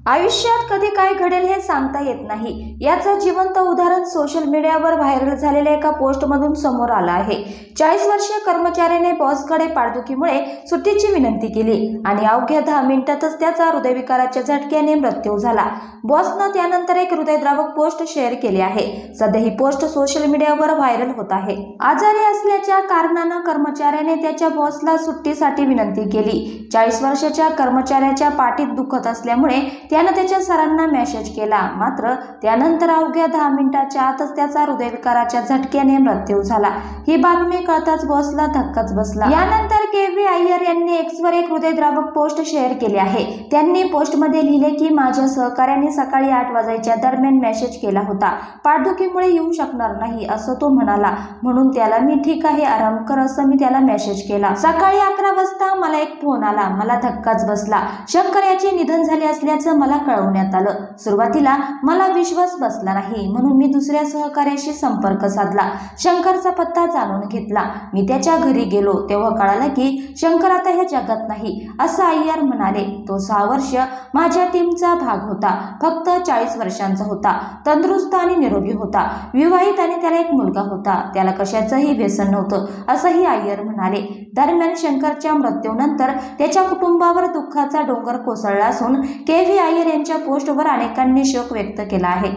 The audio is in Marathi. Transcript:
आयुष्यात कधी काय घडेल हे सांगता येत नाही, याचं जिवंत उदाहरण सोशल मीडियावर व्हायरल झालेल्या एका पोस्टमधून समोर आलं आहे। 40 वर्षीय कर्मचाऱ्याने बॉसकडे पाठदुखीमुळे सुट्टीची विनंती केली आणि अवघ्या 10 मिनिटातच त्याचा हृदयविकाराच्या झटक्याने मृत्यू झाला। बॉसनं त्यानंतर एक हृदयद्रावक पोस्ट शेअर केली आहे। सध्या ही पोस्ट सोशल मीडियावर व्हायरल होत आहे। आजारी असल्याच्या कारणानं कर्मचाऱ्याने त्याच्या बॉसला सुट्टीसाठी विनंती केली। 40 वर्षाच्या कर्मचाऱ्याच्या पाठीत दुखत असल्यामुळे त्यानं त्याच्या सरांना मेसेज केला, मात्र त्यानंतर अवघ्या 10 मिनिटाच्या आतच त्याचा हृदयविकाराच्या झटक्याने मृत्यू झाला। ही बातमी कळताच बॉसला धक्काच बसला। यानंतर केव्ही अय्यर यांनी एक्सवर एक हृदयद्रावक पोस्ट शेअर केली आहे। त्यांनी पोस्टमध्ये लिहिले की माझ्या सहकार्याने सकाळी 8 वाजायच्या दरम्यान मेसेज केला होता, पाठदुखीमुळे येऊ शकणार नाही असं तो म्हणाला, म्हणून त्याला मी ठीक आहे आराम कर असं मी त्याला मेसेज केला। सकाळी 11 वाजता मला एक फोन आला, मला धक्काच बसला। शंकर याचे निधन झाले असल्याचं मला कळवण्यात आलं। सुरुवातीला मला विश्वास बसला नाही, म्हणून मी दुसऱ्या सहकार्याशी संपर्क साधला, शंकरचा पत्ता जाणून घेतला। मी त्याच्या घरी गेलो तेव्हा कळालं की शंकर आता ह्या जगात नाही असं अय्यर म्हणाले। तो 6 वर्ष माझ्या टीमचा भाग होता, फक्त 40 वर्षांचा होता, तंदुरुस्त आणि निरोगी होता, विवाहित आणि त्याला एक मुलगा होता, त्याला कशाचंही व्यसन नव्हतं असंही अय्यर म्हणाले। दरम्यान शंकरच्या मृत्यूनंतर त्याच्या कुटुंबावर दुःखाचा डोंगर कोसळला असून केव्ही अय्यर यांच्या पोस्टवर अनेकांनी शोक व्यक्त केला आहे।